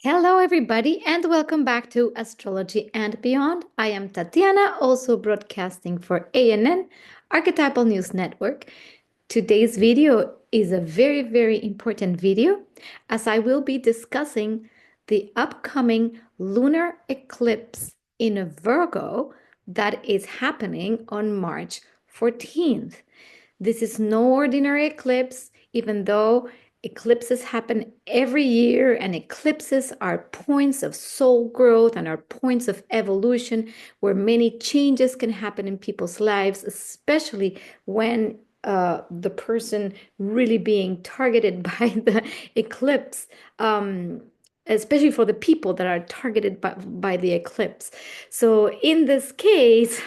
Hello, everybody, and welcome back to Astrology and Beyond. I am Tatiana, also broadcasting for ANN, Archetypal News Network. Today's video is a very, very important video as I will be discussing the upcoming lunar eclipse in Virgo that is happening on March 14th. This is no ordinary eclipse, even though eclipses happen every year, and eclipses are points of soul growth and are points of evolution where many changes can happen in people's lives, especially when the person really being targeted by the eclipse. Especially for the people that are targeted by the eclipse. So in this case,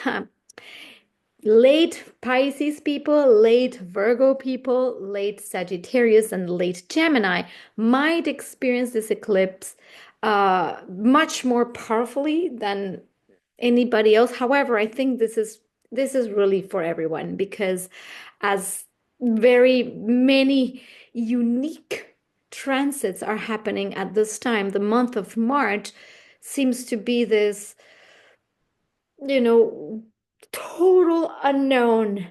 late Pisces people, late Virgo people, late Sagittarius, and late Gemini might experience this eclipse much more powerfully than anybody else. However, I think this is really for everyone because as very many unique transits are happening at this time, the month of March seems to be this, you know, total unknown,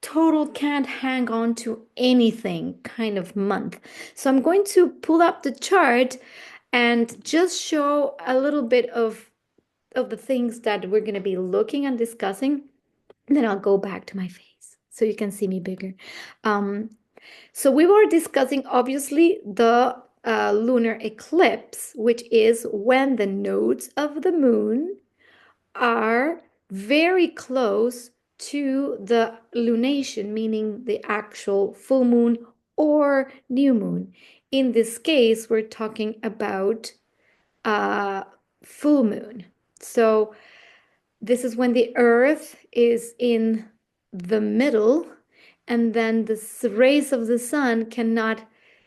total can't hang on to anything kind of month. So I'm going to pull up the chart and just show a little bit of the things that we're going to be looking and discussing. And then I'll go back to my face so you can see me bigger. Um, so we were discussing obviously the lunar eclipse, which is when the nodes of the moon are very close to the lunation, meaning the actual full moon or new moon. In this case, we're talking about full moon. So this is when the earth is in the middle, and then the rays of the sun cannot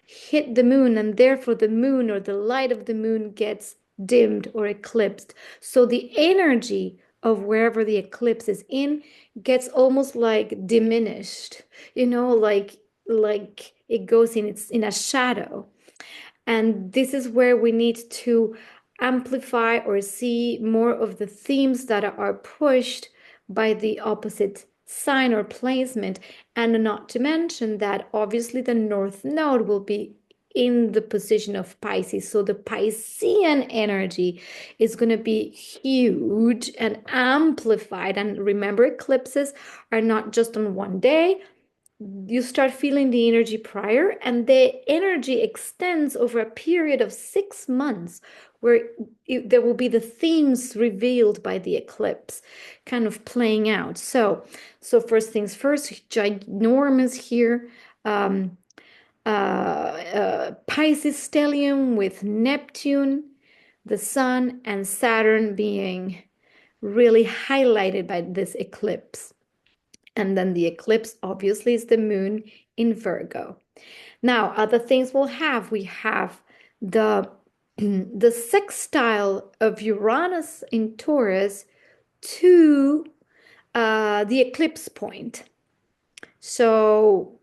hit the moon, and therefore the moon or the light of the moon gets dimmed or eclipsed. So the energy of wherever the eclipse is in gets almost like diminished, like it goes in, it's in a shadow. And this is where we need to amplify or see more of the themes that are pushed by the opposite sign or placement. And not to mention that obviously the North Node will be in the position of Pisces. So the Piscean energy is going to be huge and amplified. And remember, eclipses are not just on one day. You start feeling the energy prior, and the energy extends over a period of 6 months where there will be the themes revealed by the eclipse kind of playing out. So first things first, ginormous here. Pisces stellium with Neptune, the Sun, and Saturn being really highlighted by this eclipse. And then the eclipse obviously is the moon in Virgo. Now, other things we have the the sextile of Uranus in Taurus to the eclipse point. So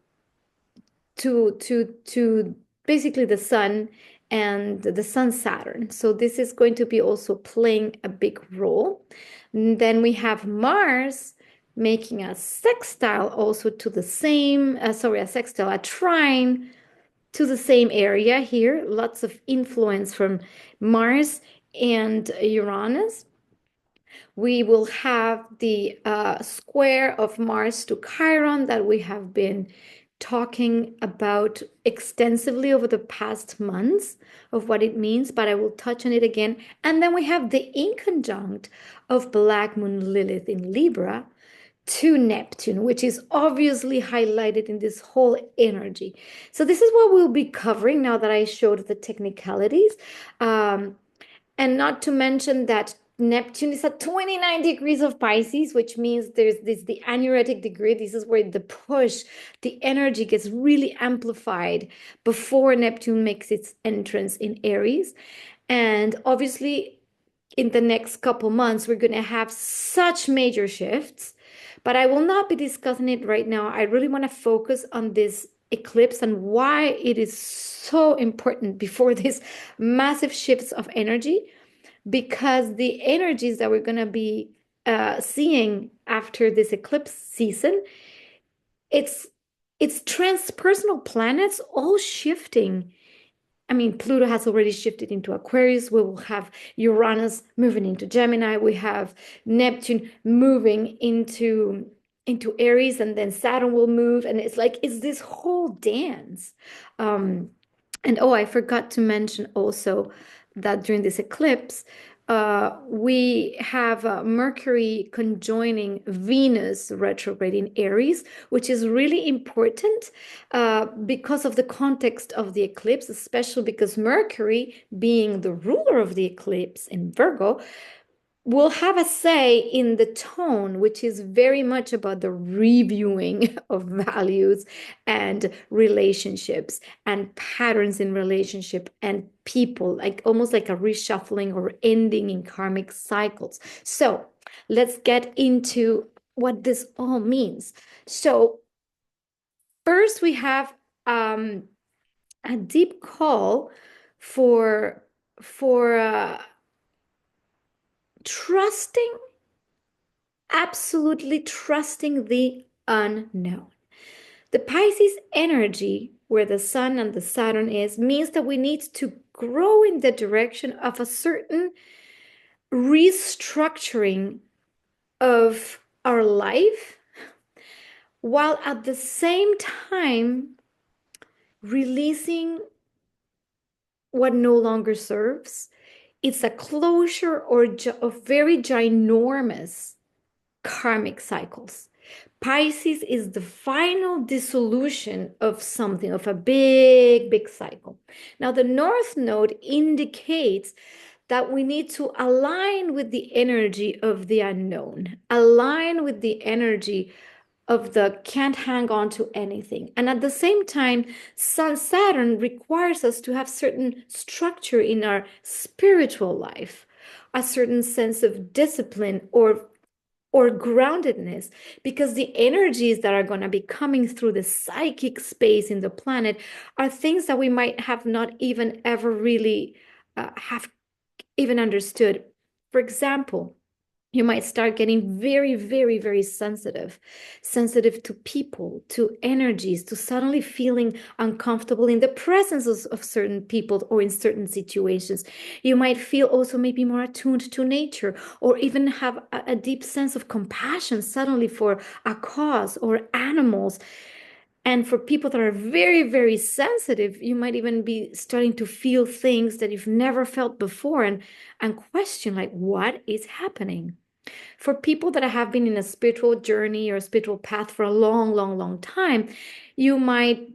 to basically the sun and the sun Saturn. So this is going to be also playing a big role. And then we have Mars making a sextile also to the same, a sextile, a trine to the same area here. Lots of influence from Mars and Uranus. We will have the square of Mars to Chiron that we have been talking about extensively over the past months of what it means, but I will touch on it again. And then we have the inconjunct of Black Moon Lilith in Libra to Neptune, which is obviously highlighted in this whole energy. So this is what we'll be covering now that I showed the technicalities. And not to mention that Neptune is at 29 degrees of Pisces, which means there's the anuretic degree. This is where the push, the energy gets really amplified before Neptune makes its entrance in Aries. And obviously, in the next couple months, we're going to have such major shifts, but I will not be discussing it right now. I really want to focus on this eclipse and why it is so important before these massive shifts of energy, because the energies that we're going to be seeing after this eclipse season, it's transpersonal planets all shifting. I mean, Pluto has already shifted into Aquarius. We will have Uranus moving into Gemini. We have Neptune moving into Aries, and then Saturn will move. And it's like, it's this whole dance. And oh, I forgot to mention also that during this eclipse, we have Mercury conjoining Venus retrograde in Aries, which is really important because of the context of the eclipse, especially because Mercury, being the ruler of the eclipse in Virgo, will have a say in the tone, which is very much about the reviewing of values and relationships and patterns in relationship and people, like almost like a reshuffling or ending in karmic cycles. So let's get into what this all means. So first we have a deep call for trusting, absolutely trusting the unknown. The Pisces energy, where the Sun and the Saturn is, means that we need to grow in the direction of a certain restructuring of our life, while at the same time releasing what no longer serves. It's a closure of very ginormous karmic cycles. Pisces is the final dissolution of something, of a big, big cycle. Now, the North Node indicates that we need to align with the energy of the unknown, align with the energy of the can't hang on to anything. And at the same time, Sun Saturn requires us to have certain structure in our spiritual life, a certain sense of discipline or groundedness, because the energies that are going to be coming through the psychic space in the planet are things that we might have not even ever really have even understood. For example, you might start getting very, very, very sensitive to people, to energies, to suddenly feeling uncomfortable in the presence of certain people or in certain situations. You might feel also maybe more attuned to nature, or even have a deep sense of compassion suddenly for a cause or animals. And for people that are very, very sensitive, you might even be starting to feel things that you've never felt before, and question, like, what is happening? For people that have been in a spiritual journey or a spiritual path for a long, long, long time, you might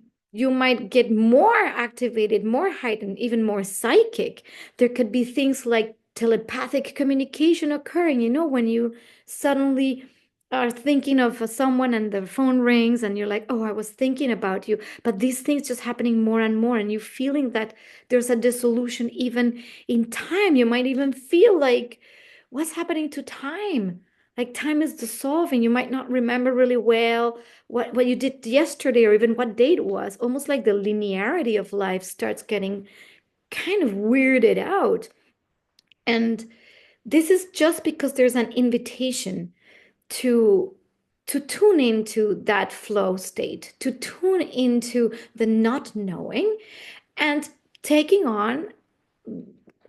get more activated, more heightened, even more psychic. There could be things like telepathic communication occurring, when you suddenly are thinking of someone and the phone rings and you're like, oh, I was thinking about you. But these things just happening more and more, and you feeling that there's a dissolution even in time. You might even feel like, what's happening to time? Like time is dissolving. You might not remember really well what you did yesterday or even what date it was. Almost like the linearity of life starts getting kind of weirded out. And this is just because there's an invitation to tune into that flow state, to tune into the not knowing and taking on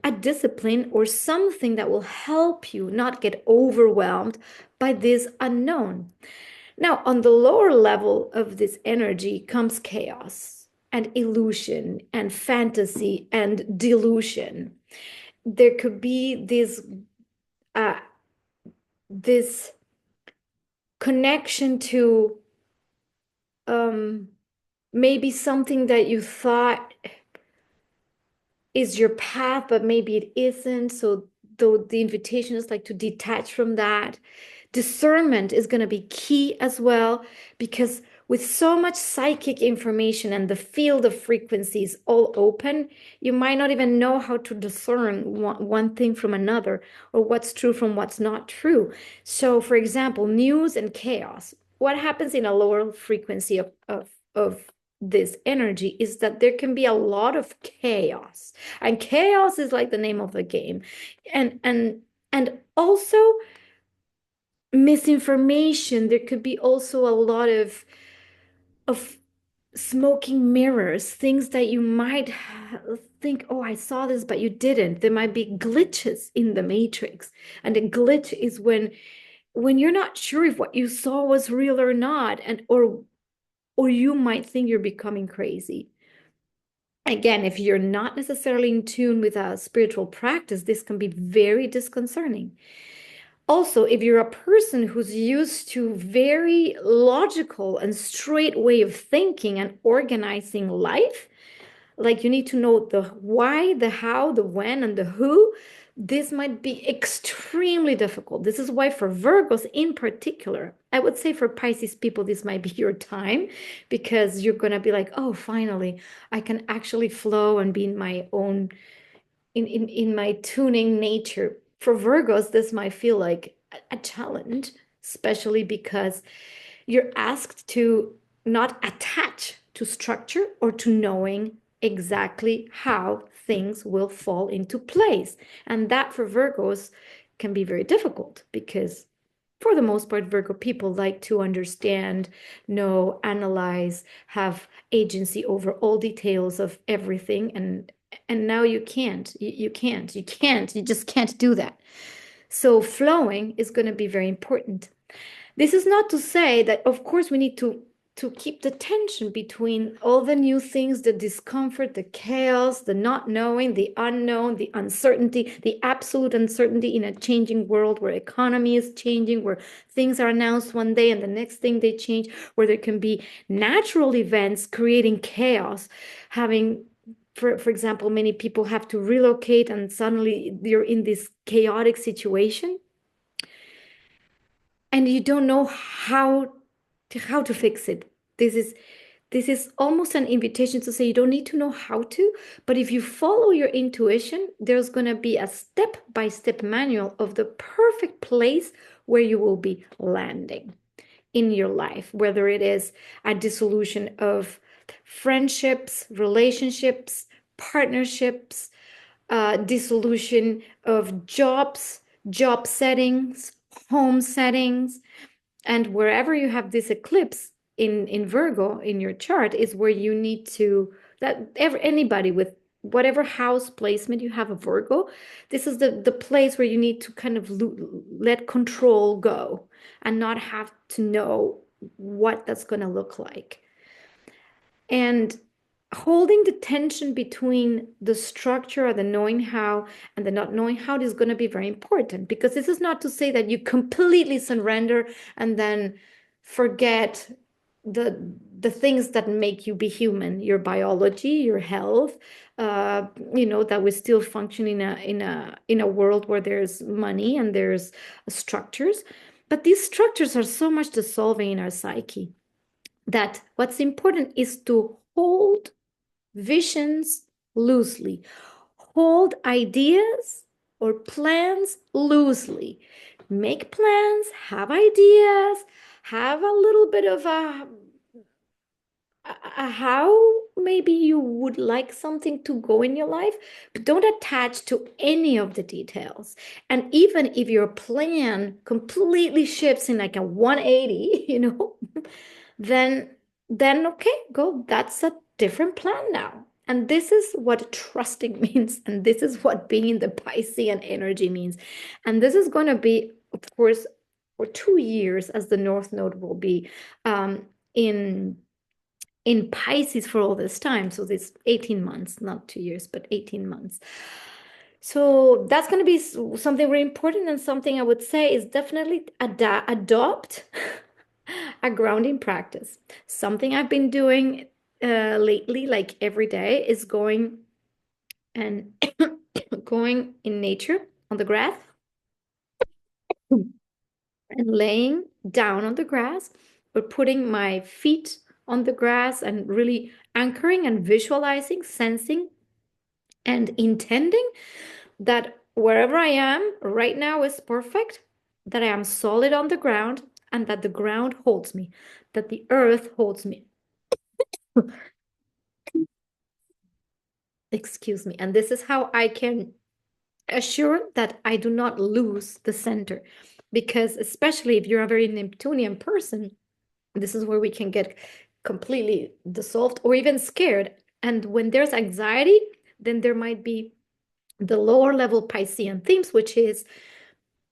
a discipline or something that will help you not get overwhelmed by this unknown. Now, on the lower level of this energy comes chaos and illusion and fantasy and delusion. There could be this connection to maybe something that you thought is your path, but maybe it isn't. So though the invitation is like to detach from that. Discernment is going to be key as well, because with so much psychic information and the field of frequencies all open, you might not even know how to discern one thing from another, or what's true from what's not true. So, for example, news and chaos. What happens in a lower frequency of this energy is that there can be a lot of chaos, and chaos is like the name of the game, and also misinformation. There could be also a lot of smoking mirrors, things that you might think, oh, I saw this, but you didn't. There might be glitches in the matrix. And a glitch is when you're not sure if what you saw was real or not, and or you might think you're becoming crazy. Again, if you're not necessarily in tune with a spiritual practice, this can be very disconcerting. Also, if you're a person who's used to very logical and straight way of thinking and organizing life, like you need to know the why, the how, the when, and the who, this might be extremely difficult. This is why for Virgos in particular, I would say for Pisces people, this might be your time, because you're going to be like, oh, finally, I can actually flow and be in my own, in my tuning nature. For Virgos, this might feel like a challenge, especially because you're asked to not attach to structure or to knowing exactly how things will fall into place. And that for Virgos can be very difficult because for the most part, Virgo people like to understand, know, analyze, have agency over all details of everything. And now you can't. You just can't do that. So flowing is going to be very important. This is not to say that, of course, we need to keep the tension between all the new things, the discomfort, the chaos, the not knowing, the unknown, the uncertainty, the absolute uncertainty in a changing world where economy is changing, where things are announced one day and the next thing they change, where there can be natural events creating chaos, having for example, many people have to relocate and suddenly they're in this chaotic situation and you don't know how to fix it. This is almost an invitation to say you don't need to know how to, but if you follow your intuition, there's going to be a step-by-step manual of the perfect place where you will be landing in your life, whether it is a dissolution of friendships, relationships, partnerships, dissolution of jobs, job settings, home settings, and wherever you have this eclipse in Virgo in your chart is where you need to anybody with whatever house placement you have a Virgo, this is the place where you need to kind of let control go and not have to know what that's going to look like. And holding the tension between the structure or the knowing how and the not knowing how is going to be very important, because this is not to say that you completely surrender and then forget the things that make you be human, your biology, your health, that we still function in a world where there's money and there's structures, but these structures are so much dissolving in our psyche that what's important is to hold visions loosely, hold ideas or plans loosely. Make plans, have ideas, have a little bit of a how maybe you would like something to go in your life, but don't attach to any of the details. And even if your plan completely shifts in like a 180, then okay, go. That's a different plan now. And this is what trusting means. And this is what being in the Piscean energy means. And this is going to be, of course, for 2 years, as the North Node will be in Pisces for all this time. So this 18 months, not 2 years, but 18 months. So that's going to be something very important, and something I would say is definitely adopt a grounding practice. Something I've been doing lately, like every day, is going and going in nature on the grass and laying down on the grass, or putting my feet on the grass and really anchoring and visualizing, sensing, and intending that wherever I am right now is perfect, that I am solid on the ground, and that the ground holds me, that the earth holds me. Excuse me. And this is how I can assure that I do not lose the center. Because especially if you're a very Neptunian person, this is where we can get completely dissolved or even scared. And when there's anxiety, then there might be the lower level Piscean themes, which is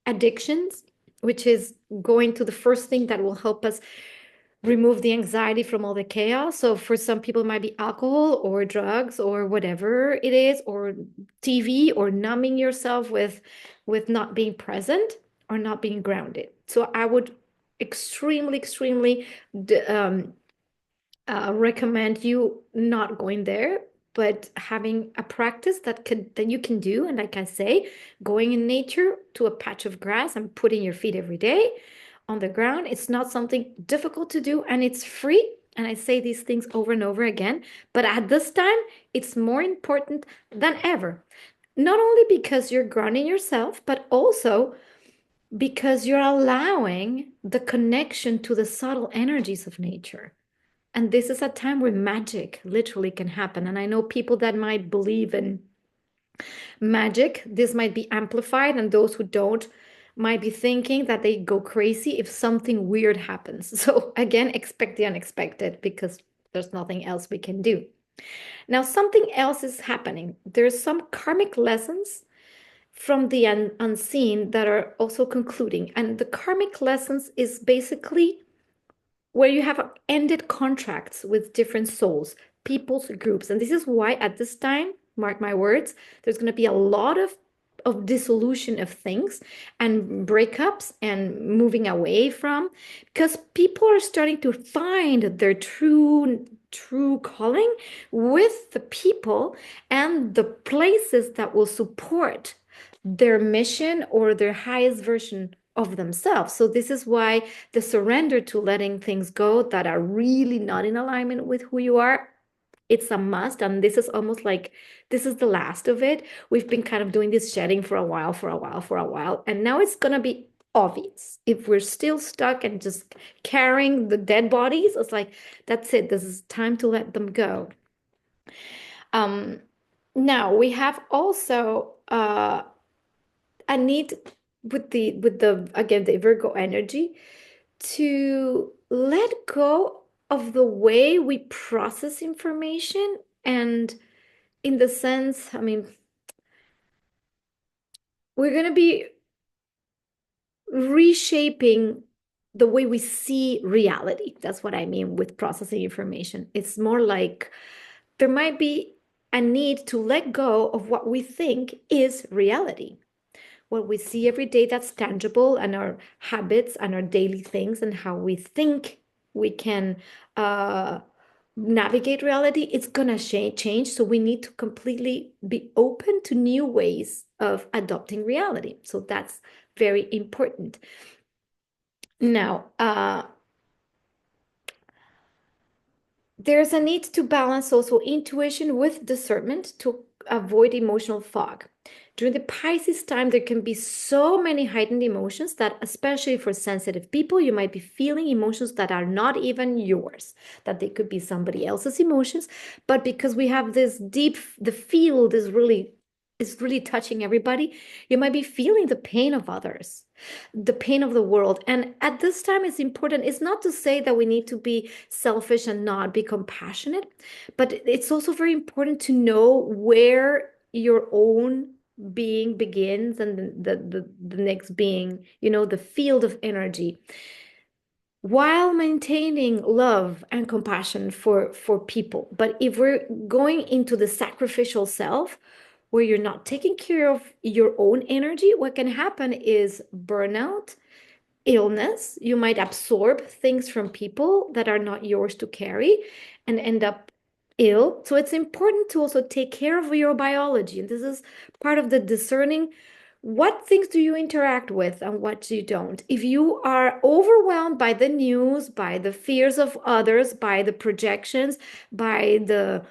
addictions, which is going to the first thing that will help us remove the anxiety from all the chaos. So for some people, it might be alcohol or drugs or whatever it is, or TV, or numbing yourself with not being present or not being grounded. So I would extremely recommend you not going there, but having a practice that you can do. And like I say, going in nature to a patch of grass and putting your feet every day on the ground. It's not something difficult to do, and it's free. And I say these things over and over again, but at this time, it's more important than ever. Not only because you're grounding yourself, but also because you're allowing the connection to the subtle energies of nature. And this is a time where magic literally can happen. And I know people that might believe in magic, this might be amplified, and those who don't might be thinking that they go crazy if something weird happens. So again, expect the unexpected, because there's nothing else we can do. Now, something else is happening. There's some karmic lessons from the unseen that are also concluding. And the karmic lessons is basically where you have ended contracts with different souls, people's groups. And this is why at this time, mark my words, there's going to be a lot of dissolution of things and breakups and moving away from, because people are starting to find their true calling with the people and the places that will support their mission or their highest version of themselves. So this is why the surrender to letting things go that are really not in alignment with who you are, it's a must. And this is almost like this is the last of it. We've been kind of doing this shedding for a while, and now it's gonna be obvious. If we're still stuck and just carrying the dead bodies, it's like that's it. This is time to let them go. Now we have also a need with the again the Virgo energy to let go of the way we process information, and in the sense, I mean, we're going to be reshaping the way we see reality. That's what I mean with processing information. It's more like there might be a need to let go of what we think is reality, what we see every day that's tangible, and our habits and our daily things and how we think we can navigate reality. It's gonna change. So we need to completely be open to new ways of adopting reality. So that's very important. Now, there's a need to balance also intuition with discernment to avoid emotional fog. During the Pisces time, there can be so many heightened emotions that, especially for sensitive people, you might be feeling emotions that are not even yours, that they could be somebody else's emotions. But because we have this deep, the field is really touching everybody, you might be feeling the pain of others, the pain of the world. And at this time, it's important. It's not to say that we need to be selfish and not be compassionate, but it's also very important to know where your own being begins and the next being, the field of energy, while maintaining love and compassion for people. But if we're going into the sacrificial self, where you're not taking care of your own energy, what can happen is burnout, illness. You might absorb things from people that are not yours to carry and end up ill. So it's important to also take care of your biology. And this is part of the discerning what things do you interact with and what you don't. If you are overwhelmed by the news, by the fears of others, by the projections, by the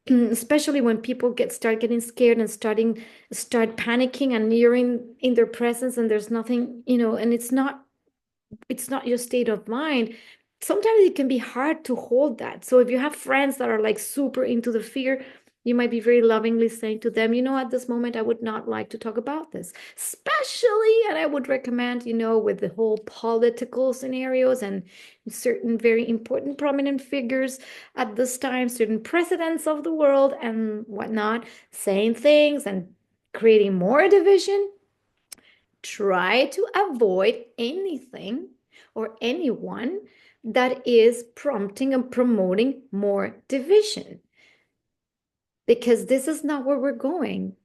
especially when people start getting scared and start panicking and you're in their presence and there's nothing, and it's not your state of mind. Sometimes it can be hard to hold that. So if you have friends that are like super into the fear, You might be very lovingly saying to them, at this moment, I would not like to talk about this. Especially, and I would recommend, with the whole political scenarios and certain very important prominent figures at this time, certain presidents of the world and whatnot, saying things and creating more division. Try to avoid anything or anyone that is prompting and promoting more division, because this is not where we're going.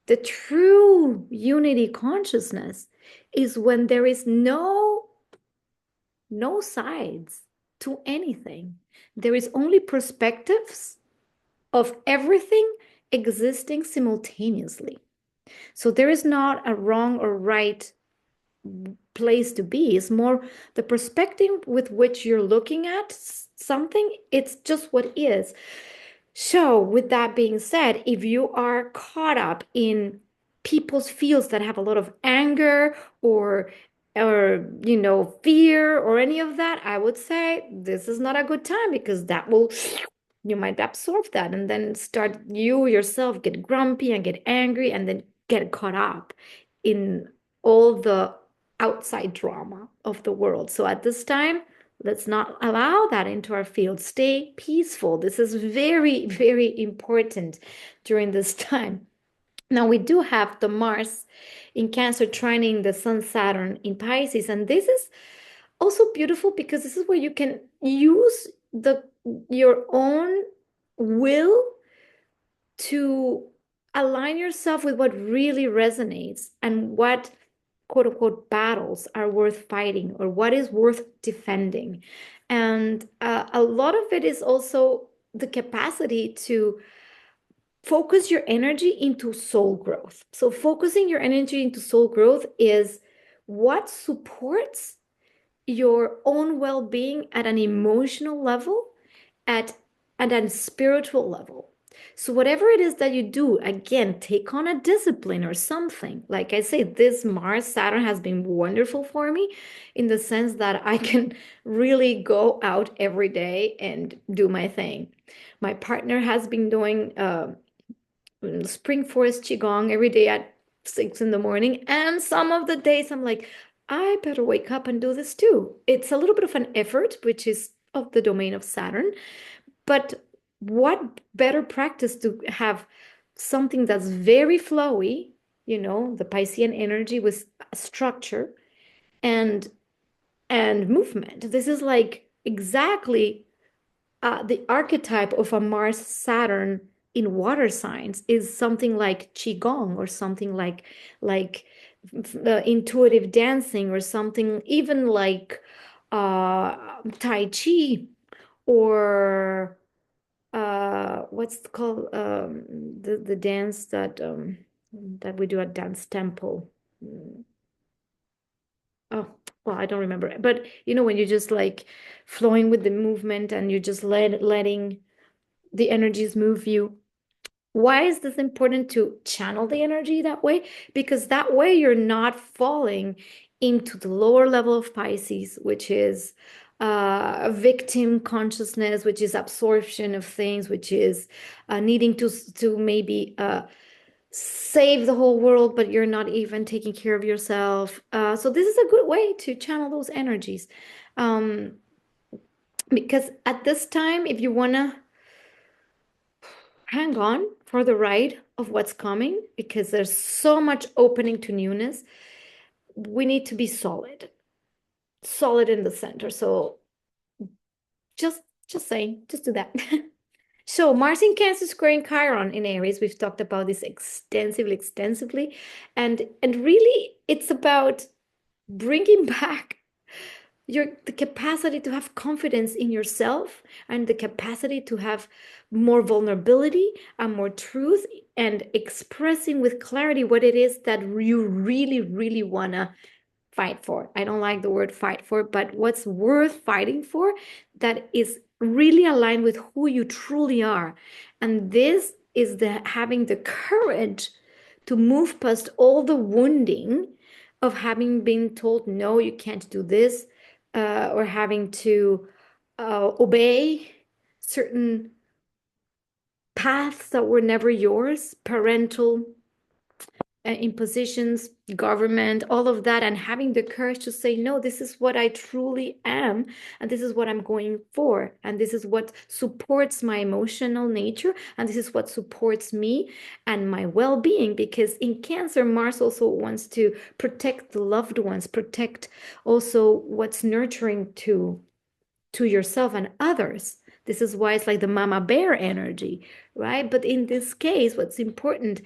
The true unity consciousness is when there is no sides to anything. There is only perspectives of everything existing simultaneously. So there is not a wrong or right place to be. It's more the perspective with which you're looking at something. It's just what is. So with that being said, if you are caught up in people's fields that have a lot of anger or fear or any of that, I would say this is not a good time, because you might absorb that and then start you yourself get grumpy and get angry and then get caught up in all the outside drama of the world. So at this time, let's not allow that into our field. Stay peaceful. This is very, very important during this time. Now, we do have the Mars in Cancer trining the Sun Saturn in Pisces. And this is also beautiful because this is where you can use your own will to align yourself with what really resonates and what quote unquote battles are worth fighting or what is worth defending. And a lot of it is also the capacity to focus your energy into soul growth. So, focusing your energy into soul growth is what supports your own well being at an emotional level, at a spiritual level. So whatever it is that you do, again, take on a discipline or something. Like I say, this Mars Saturn has been wonderful for me in the sense that I can really go out every day and do my thing. My partner has been doing spring forest qigong every day at 6 in the morning, and some of the days I'm like, I better wake up and do this too. It's a little bit of an effort, which is of the domain of Saturn. But what better practice to have something that's very flowy, the Piscean energy with structure and movement. This is like exactly the archetype of a Mars Saturn in water signs is something like qigong or something like intuitive dancing or something even like tai chi or what's it called the dance that we do at dance temple. Oh, well, I don't remember it. But when you're just like flowing with the movement and you're just letting the energies move you. Why is this important to channel the energy that way? Because that way you're not falling into the lower level of Pisces, which is a victim consciousness, which is absorption of things, which is needing to maybe save the whole world, but you're not even taking care of yourself. So this is a good way to channel those energies. Because at this time, if you want to hang on for the ride of what's coming, because there's so much opening to newness, we need to be solid in the center. So just saying, just do that. So Mars in Cancer squaring Chiron in Aries. We've talked about this extensively, and really it's about bringing back the capacity to have confidence in yourself and the capacity to have more vulnerability and more truth and expressing with clarity what it is that you really, really want to fight for. I don't like the word fight for, but what's worth fighting for that is really aligned with who you truly are. And this is having the courage to move past all the wounding of having been told, no, you can't do this, or having to obey certain paths that were never yours, parental impositions, government, all of that, and having the courage to say, no, this is what I truly am, and this is what I'm going for, and this is what supports my emotional nature, and this is what supports me and my well-being. Because in Cancer, Mars also wants to protect the loved ones, protect also what's nurturing to yourself and others. This is why it's like the mama bear energy, right? But in this case, what's important,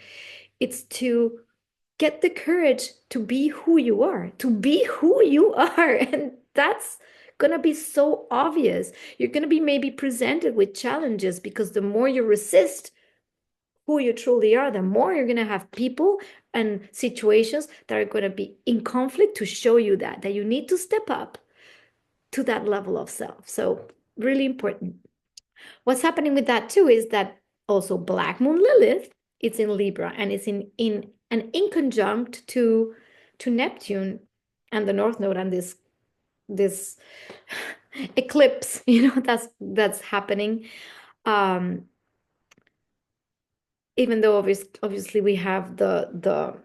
it's to get the courage to be who you are, to be who you are. And that's going to be so obvious. You're going to be maybe presented with challenges, because the more you resist who you truly are, the more you're going to have people and situations that are going to be in conflict to show you that you need to step up to that level of self. So really important. What's happening with that too is that also Black Moon Lilith, it's in Libra, and it's in conjunct to Neptune and the North Node, and this eclipse, that's happening. Even though obviously we have the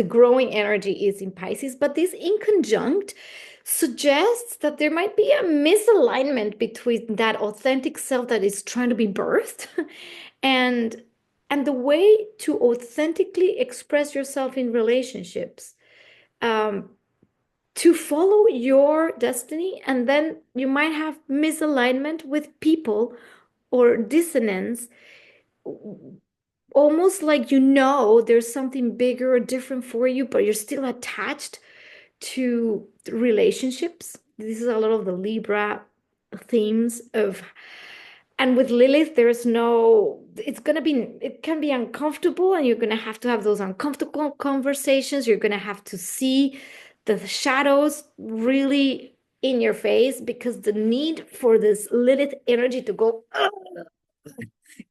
growing energy is in Pisces, but this in conjunct suggests that there might be a misalignment between that authentic self that is trying to be birthed and the way to authentically express yourself in relationships, to follow your destiny. And then you might have misalignment with people or dissonance, almost like there's something bigger or different for you, but you're still attached to relationships. This is a lot of the Libra themes of, and with Lilith, it can be uncomfortable, and you're going to have those uncomfortable conversations. You're going to have to see the shadows really in your face, because the need for this Lilith energy to go,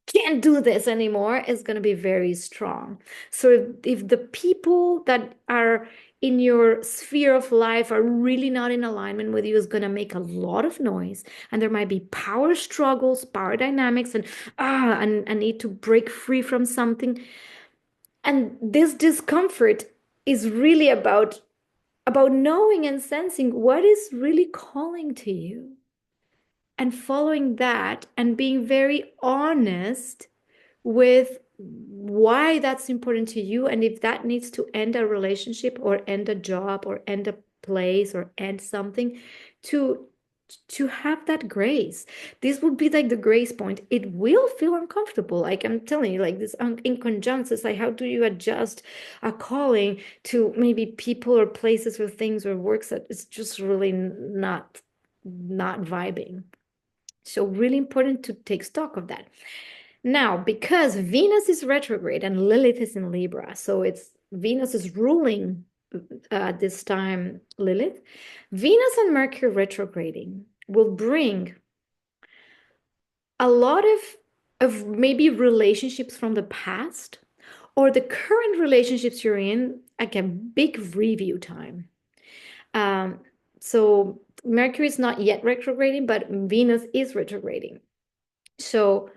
can't do this anymore, is going to be very strong. So if the people that are in your sphere of life are really not in alignment with you, is going to make a lot of noise, and there might be power struggles, power dynamics, and need to break free from something. And this discomfort is really about knowing and sensing what is really calling to you, and following that, and being very honest with why that's important to you, and if that needs to end a relationship or end a job or end a place or end something, to have that grace. This would be like the grace point. It will feel uncomfortable, like I'm telling you, like this in conjunction. It's like, how do you adjust a calling to maybe people or places or things or works that is just really not vibing? So really important to take stock of that. Now, because Venus is retrograde and Lilith is in Libra, so Venus is ruling this time Lilith. Venus and Mercury retrograding will bring a lot of maybe relationships from the past, or the current relationships you're in, like a big review time. So Mercury is not yet retrograding, but Venus is retrograding. So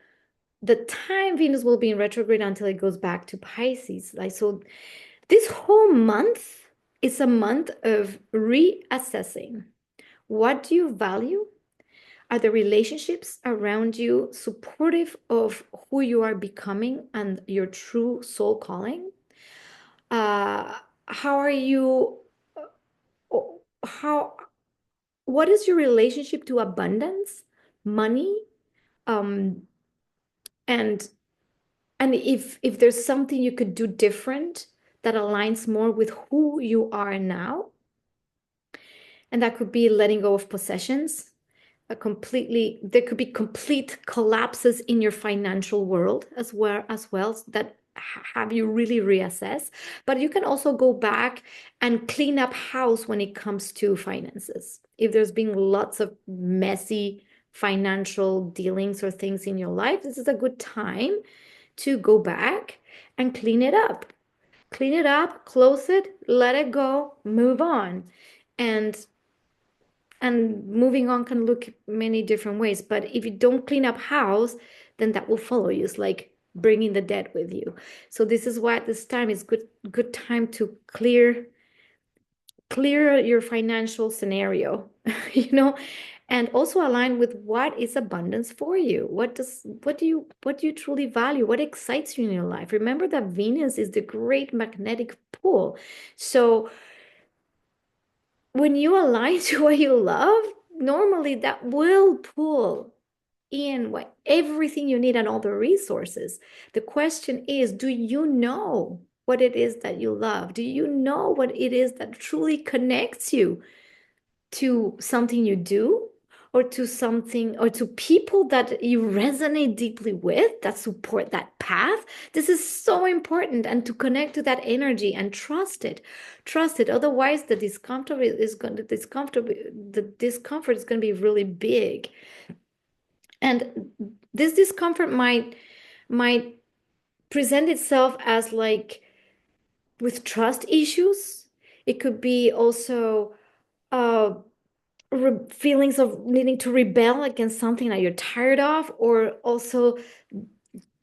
the time Venus will be in retrograde until it goes back to Pisces. Like, so this whole month is a month of reassessing. What do you value? Are the relationships around you supportive of who you are becoming and your true soul calling? How are you? What is your relationship to abundance, money, and if there's something you could do different that aligns more with who you are now? And that could be letting go of possessions. There could be complete collapses in your financial world as well that have you really reassess. But you can also go back and clean up house when it comes to finances. If there's been lots of messy financial dealings or things in your life, this is a good time to go back and clean it up. Clean it up, close it, let it go, move on. And moving on can look many different ways. But if you don't clean up house, then that will follow you. It's like bringing the dead with you. So this is why at this time is good time to clear your financial scenario, you know, and also align with what is abundance for you. What do you truly value? What excites you in your life? Remember that Venus is the great magnetic pull. So when you align to what you love, normally that will pull in what everything you need and all the resources. The question is, do you know what it is that you love? Do you know what it is that truly connects you to something you do, or to something, or to people that you resonate deeply with, that support that path? This is so important, and to connect to that energy and trust it. Otherwise the discomfort is going to be really big. And this discomfort might present itself as like with trust issues. It could be also feelings of needing to rebel against something that you're tired of, or also,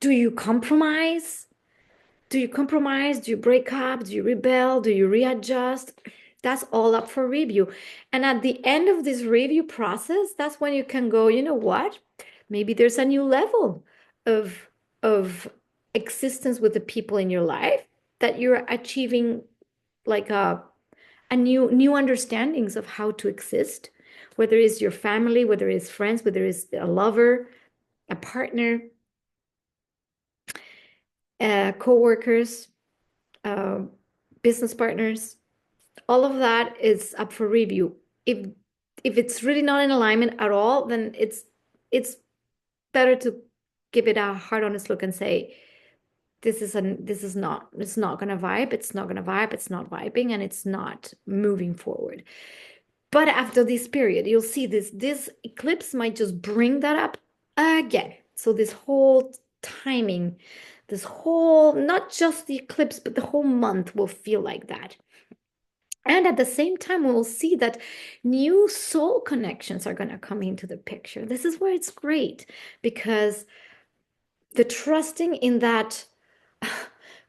do you compromise? Do you break up? Do you rebel? Do you readjust? That's all up for review. And at the end of this review process, that's when you can go, you know what? Maybe there's a new level of of existence with the people in your life, that you're achieving like a new understandings of how to exist, whether it's your family, whether it's friends, whether it's a lover, a partner, co-workers, uh, business partners. All of that is up for review. If it's really not in alignment at all, then it's better to give it a hard, honest look and say, it's not gonna vibe, it's not gonna vibe, it's not vibing, and it's not moving forward. But after this period, you'll see this eclipse might just bring that up again. So this whole timing, this whole, not just the eclipse, but the whole month will feel like that. And at the same time, we'll see that new soul connections are going to come into the picture. This is where it's great, because the trusting in that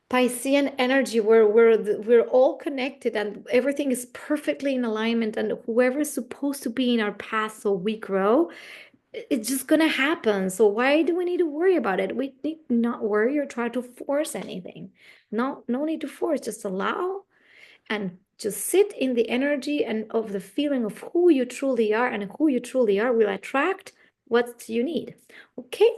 Piscean energy, where we're all connected and everything is perfectly in alignment, and whoever's supposed to be in our path so we grow, it's just gonna happen. So why do we need to worry about it? We need not worry or try to force anything. No need to force. Just allow and just sit in the energy and of the feeling of who you truly are, and who you truly are will attract what you need. Okay.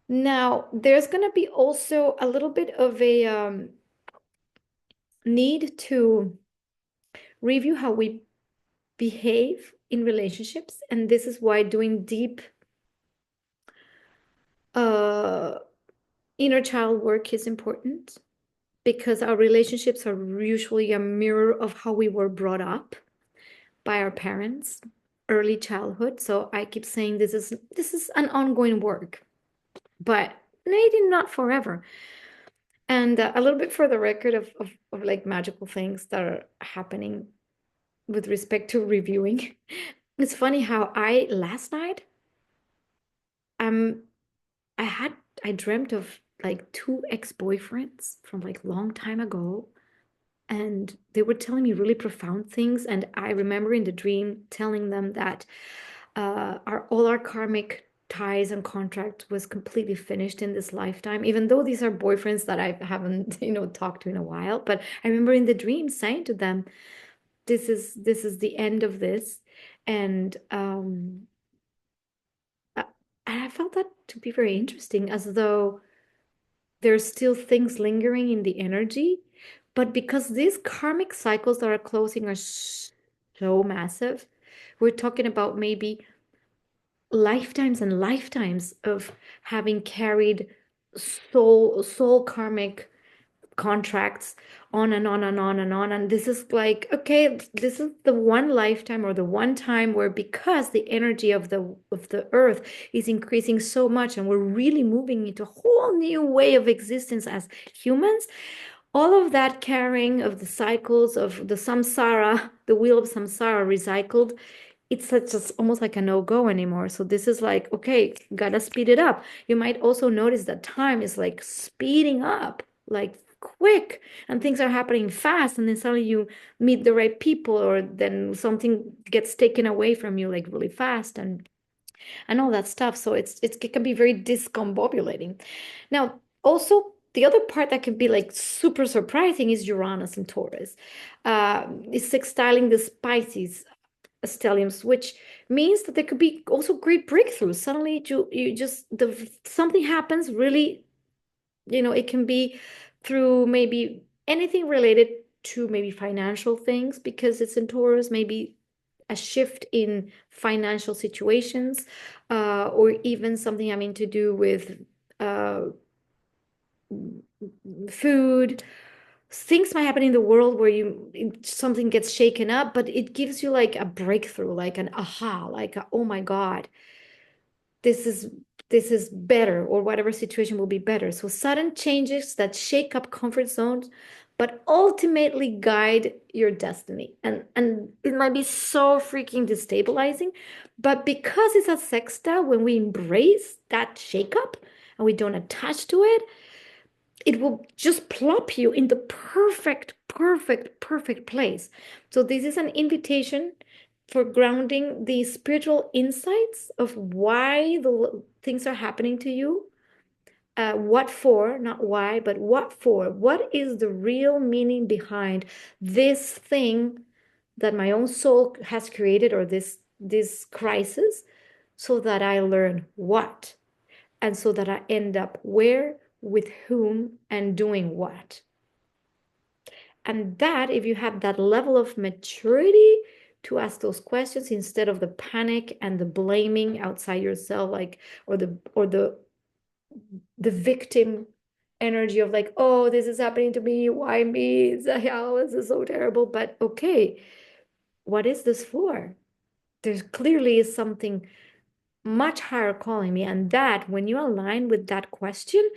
Now, there's going to be also a little bit of a need to review how we behave in relationships. And this is why doing deep inner child work is important, because our relationships are usually a mirror of how we were brought up by our parents, early childhood. So I keep saying this is an ongoing work, but maybe not forever. And a little bit for the record of like magical things that are happening with respect to reviewing. It's funny how last night I dreamt of like two ex-boyfriends from like long time ago, and they were telling me really profound things. And I remember in the dream telling them that all our karmic ties and contract was completely finished in this lifetime, even though these are boyfriends that I haven't, talked to in a while. But I remember in the dream saying to them, this is the end of this. And I felt that to be very interesting, as though there's still things lingering in the energy. But because these karmic cycles that are closing are so massive, we're talking about maybe lifetimes and lifetimes of having carried soul karmic contracts on and on and on and on. And this is like, okay, this is the one lifetime, or the one time where, because the energy of the earth is increasing so much, and we're really moving into a whole new way of existence as humans, all of that carrying of the cycles of the samsara, the wheel of samsara recycled, it's such just almost like a no-go anymore. So this is like, okay, gotta speed it up. You might also notice that time is like speeding up, like quick, and things are happening fast, and then suddenly you meet the right people, or then something gets taken away from you like really fast, and all that stuff. So it can be very discombobulating. Now, also the other part that can be like super surprising is Uranus and Taurus. It's sextiling the Pisces stelliums, which means that there could be also great breakthroughs. Suddenly you just something happens really, it can be through maybe anything related to maybe financial things because it's in Taurus, maybe a shift in financial situations, or even something having to do with uh, food. Things might happen in the world where something gets shaken up, but it gives you like a breakthrough, like an aha, like oh my God, this is this is better, or whatever situation will be better. So sudden changes that shake up comfort zones, but ultimately guide your destiny. And it might be so freaking destabilizing, but because it's a sextile, when we embrace that shakeup and we don't attach to it, it will just plop you in the perfect, perfect, perfect place. So this is an invitation for grounding the spiritual insights of why the things are happening to you. What for, not why, but what for? What is the real meaning behind this thing that my own soul has created, or this crisis, so that I learn what, and so that I end up where, with whom, and doing what. And that, if you have that level of maturity to ask those questions instead of the panic and the blaming outside yourself, like, or the victim energy of like, oh, this is happening to me, why me? How is this so terrible? But okay, what is this for? There's clearly is something much higher calling me. And that, when you align with that question,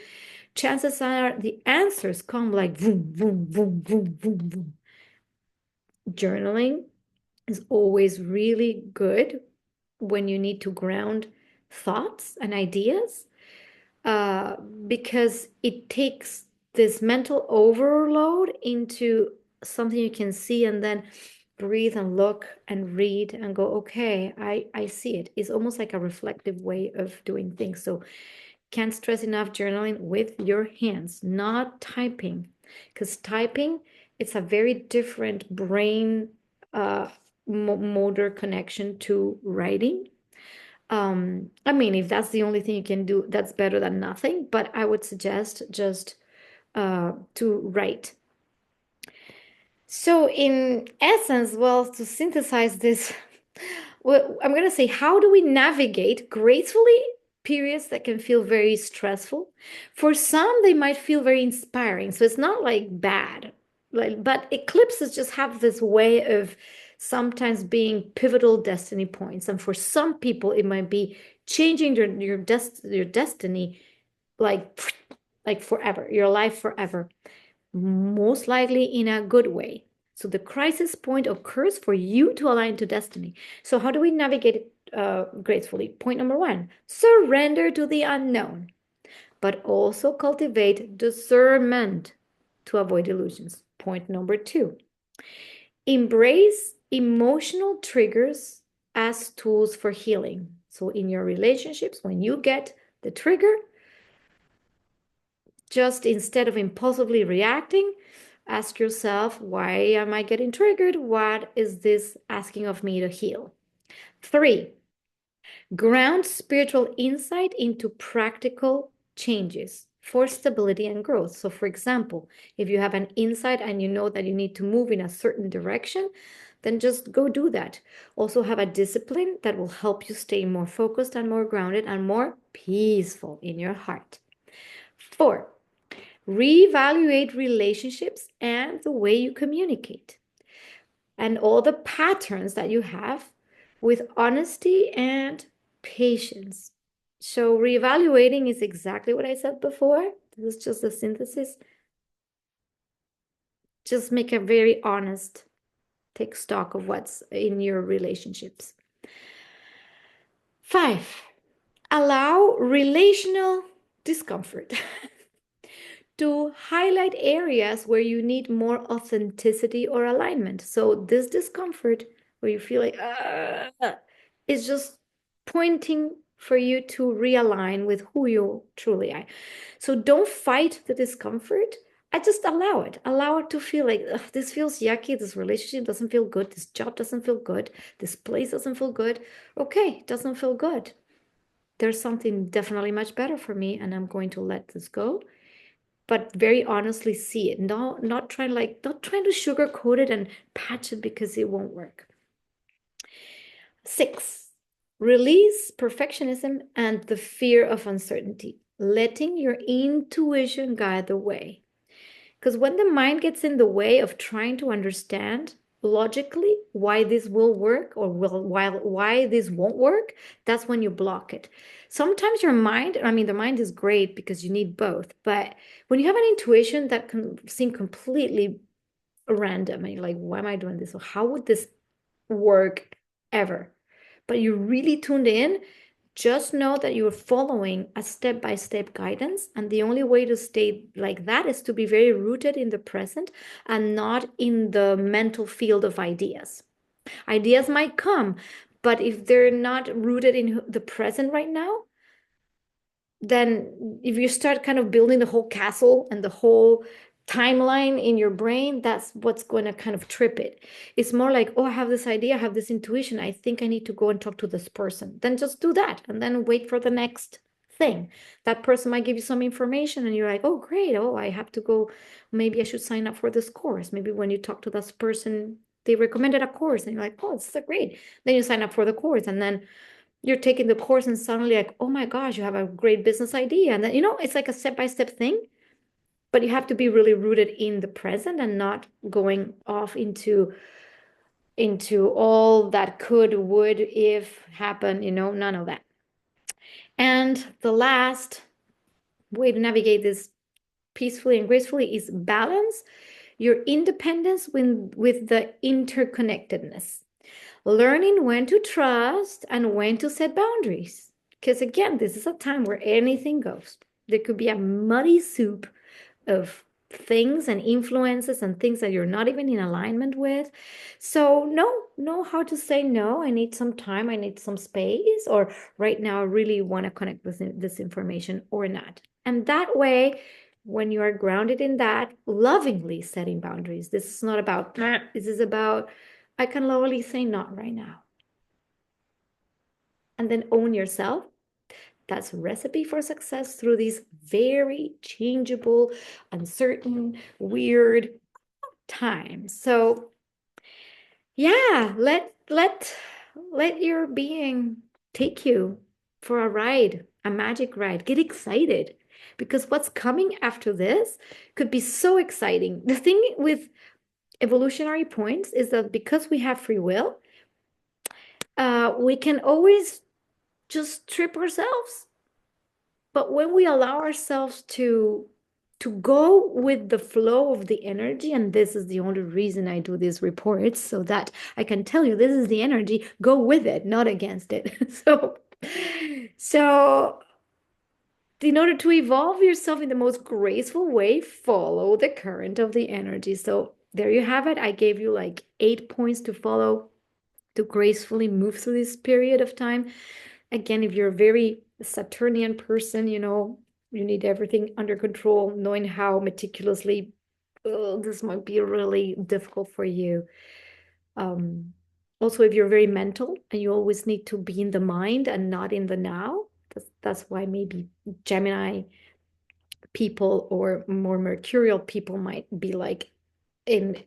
chances are the answers come like boom, boom, boom, boom, boom, boom. Journaling is always really good when you need to ground thoughts and ideas, uh, because it takes this mental overload into something you can see, and then breathe and look and read and go, okay, I see it. It's almost like a reflective way of doing things. So can't stress enough journaling with your hands, not typing, because typing, it's a very different brain motor connection to writing. I mean, if that's the only thing you can do, that's better than nothing, but I would suggest just to write. So in essence, well, to synthesize this, well, I'm going to say, how do we navigate gracefully periods that can feel very stressful? For some, they might feel very inspiring. So it's not like bad. But eclipses just have this way of sometimes being pivotal destiny points. And for some people, it might be changing your destiny like forever, your life forever, most likely in a good way. So the crisis point occurs for you to align to destiny. So how do we navigate it gracefully? Point number one, surrender to the unknown, but also cultivate discernment to avoid illusions. Point number two, embrace emotional triggers as tools for healing. So in your relationships, when you get the trigger, just instead of impulsively reacting, ask yourself, why am I getting triggered? What is this asking of me to heal? Three, ground spiritual insight into practical changes for stability and growth. So, for example, if you have an insight and you know that you need to move in a certain direction, then just go do that. Also, have a discipline that will help you stay more focused and more grounded and more peaceful in your heart. Four, reevaluate relationships and the way you communicate and all the patterns that you have with honesty and patience. So, reevaluating is exactly what I said before. This is just a synthesis. Just make a very honest, take stock of what's in your relationships. 5, allow relational discomfort to highlight areas where you need more authenticity or alignment. So this discomfort where you feel like is just pointing for you to realign with who you truly are. So don't fight the discomfort. I just allow it. Allow it to feel like this feels yucky. This relationship doesn't feel good. This job doesn't feel good. This place doesn't feel good. Okay, it doesn't feel good. There's something definitely much better for me, and I'm going to let this go. But very honestly see it. Not trying to sugarcoat it and patch it because it won't work. 6, release perfectionism and the fear of uncertainty, letting your intuition guide the way. Because when the mind gets in the way of trying to understand logically why this will work or why this won't work, that's when you block it. Sometimes your mind, I mean, the mind is great because you need both, but when you have an intuition that can seem completely random and you're like, why am I doing this? Or how would this work ever? But you really tuned in, just know that you're following a step-by-step guidance. And the only way to stay like that is to be very rooted in the present and not in the mental field of ideas. Ideas might come, but if they're not rooted in the present right now, then if you start kind of building the whole castle and the whole timeline in your brain, that's what's going to kind of trip it. It's more like, oh, I have this idea, I have this intuition, I think I need to go and talk to this person. Then just do that and then wait for the next thing. That person might give you some information and you're like, oh, great. Oh, I have to go. Maybe I should sign up for this course. Maybe when you talk to this person, they recommended a course and you're like, oh, it's so great. Then you sign up for the course and then you're taking the course and suddenly like, oh my gosh, you have a great business idea. And then, it's like a step-by-step thing, but you have to be really rooted in the present and not going off into all that could, would, if happen, none of that. And the last way to navigate this peacefully and gracefully is balance your independence with the interconnectedness. Learning when to trust and when to set boundaries. Because again, this is a time where anything goes. There could be a muddy soup of things and influences and things that you're not even in alignment with. So know how to say no. I need some time. I need some space. Or right now, I really want to connect with this information or not. And that way, when you are grounded in that, lovingly setting boundaries. This is not about, this is about, I can lowly say not right now. And then own yourself. That's a recipe for success through these very changeable, uncertain, weird times. So yeah, let your being take you for a ride, a magic ride. Get excited because what's coming after this could be so exciting. The thing with evolutionary points is that because we have free will, we can always just trip ourselves. But when we allow ourselves to go with the flow of the energy, and this is the only reason I do these reports, so that I can tell you this is the energy, go with it, not against it. So in order to evolve yourself in the most graceful way, follow the current of the energy. So there you have it. I gave you like 8 points to follow to gracefully move through this period of time. Again, if you're a very Saturnian person, you need everything under control, knowing how meticulously this might be really difficult for you. Also, if you're very mental and you always need to be in the mind and not in the now, that's why maybe Gemini people or more mercurial people might be like in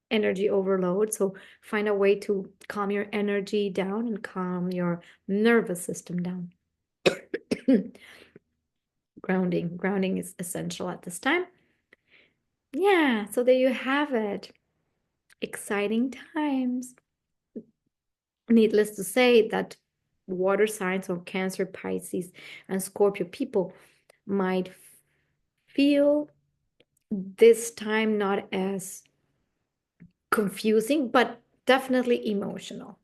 energy overload. So find a way to calm your energy down and calm your nervous system down. Grounding is essential at this time. Yeah, so there you have it. Exciting times. Needless to say that water signs of Cancer, Pisces, and Scorpio people might feel this time not as confusing, but definitely emotional.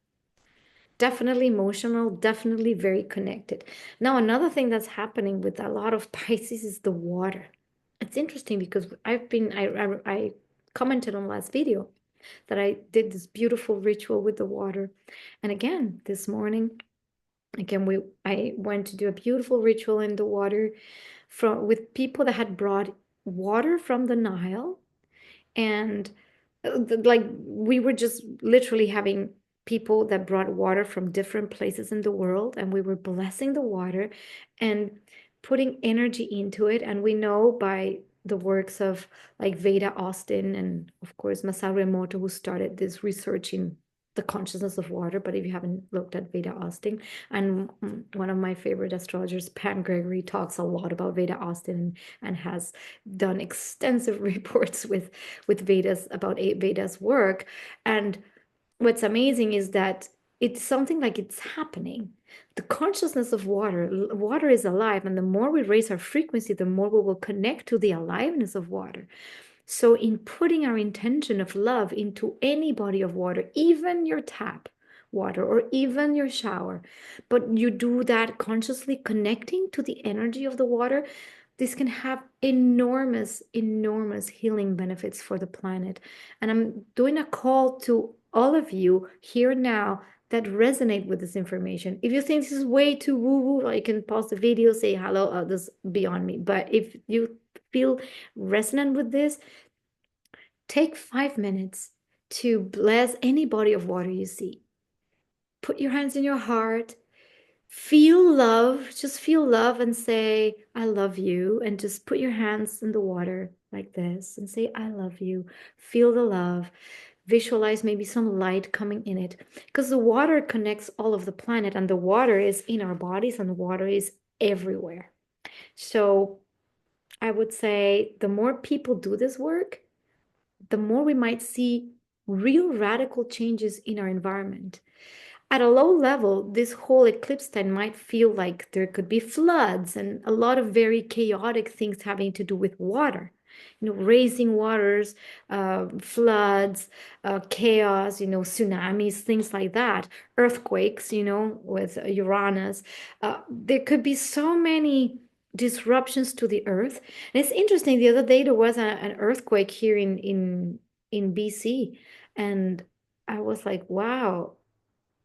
definitely emotional, definitely very connected. Now, another thing that's happening with a lot of Pisces is the water. It's interesting because I commented on last video that I did this beautiful ritual with the water. And again, this morning, again, I went to do a beautiful ritual in the water with people that had brought water from the Nile, and like we were just literally having people that brought water from different places in the world, and we were blessing the water and putting energy into it. And we know by the works of like Veda Austin and of course Masaru Emoto, who started this research in the consciousness of water. But if you haven't looked at Veda Austin, and one of my favorite astrologers, Pam Gregory, talks a lot about Veda Austin and has done extensive reports with Vedas about Vedas work. And what's amazing is that it's something like it's happening. The consciousness of water is alive, and the more we raise our frequency, the more we will connect to the aliveness of water. So, in putting our intention of love into any body of water, even your tap water or even your shower, but you do that consciously connecting to the energy of the water, this can have enormous, enormous healing benefits for the planet. And I'm doing a call to all of you here now that resonate with this information. If you think this is way too woo-woo, you can pause the video, say hello, this beyond me. But if you feel resonant with this, take 5 minutes to bless any body of water you see. Put your hands in your heart, feel love, just feel love and say, I love you. And just put your hands in the water like this and say, I love you. Feel the love. Visualize maybe some light coming in it, because the water connects all of the planet, and the water is in our bodies, and the water is everywhere. So I would say the more people do this work, the more we might see real radical changes in our environment. At a low level, this whole eclipse time might feel like there could be floods and a lot of very chaotic things having to do with water. Raising waters, floods, chaos, tsunamis, things like that, earthquakes, with Uranus. There could be so many disruptions to the earth. And it's interesting, the other day there was an earthquake here in BC, and I was like, wow,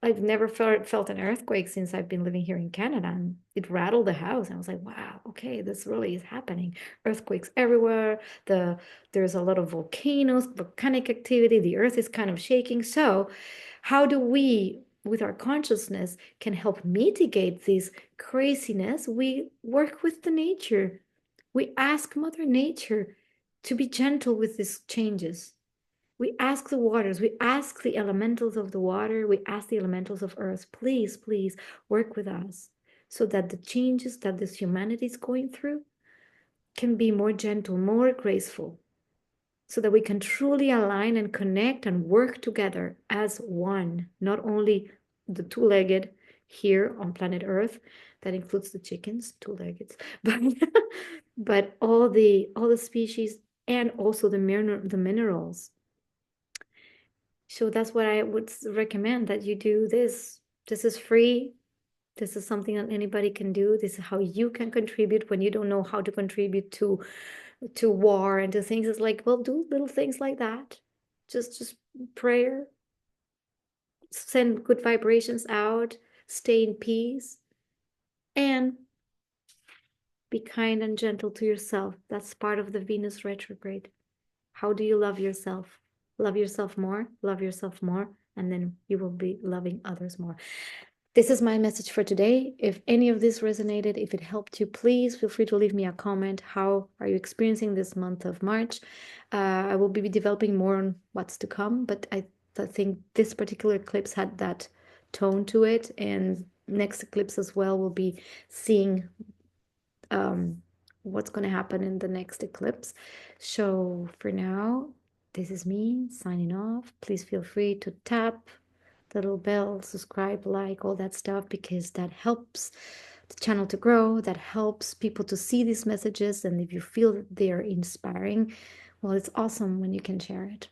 I've never felt an earthquake since I've been living here in Canada, and it rattled the house. I was like, wow, okay, this really is happening. Earthquakes everywhere. There's a lot of volcanic activity. The earth is kind of shaking. So how do we, with our consciousness, can help mitigate this craziness? We work with the nature. We ask Mother Nature to be gentle with these changes. We ask the waters, we ask the elementals of the water, we ask the elementals of earth, please, please work with us so that the changes that this humanity is going through can be more gentle, more graceful, so that we can truly align and connect and work together as one, not only the two-legged here on planet Earth, that includes the chickens, two-legged, but but all the species, and also the minerals. So that's what I would recommend, that you do this. This is free. This is something that anybody can do. This is how you can contribute when you don't know how to contribute to war and to things. It's like, well, do little things like that. Just prayer, send good vibrations out, stay in peace, and be kind and gentle to yourself. That's part of the Venus retrograde. How do you love yourself? Love yourself more, and then you will be loving others more. This is my message for today. If any of this resonated, if it helped you, please feel free to leave me a comment. How are you experiencing this month of March? I will be developing more on what's to come, but I think this particular eclipse had that tone to it, and next eclipse as well, we'll be seeing what's going to happen in the next eclipse. So for now, this is me signing off. Please feel free to tap the little bell, subscribe, like, all that stuff, because that helps the channel to grow, that helps people to see these messages. And if you feel that they are inspiring, well, it's awesome when you can share it.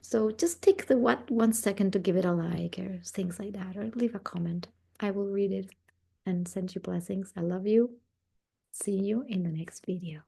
So just take the 1 second to give it a like or things like that, or leave a comment. I will read it and send you blessings. I love you. See you in the next video.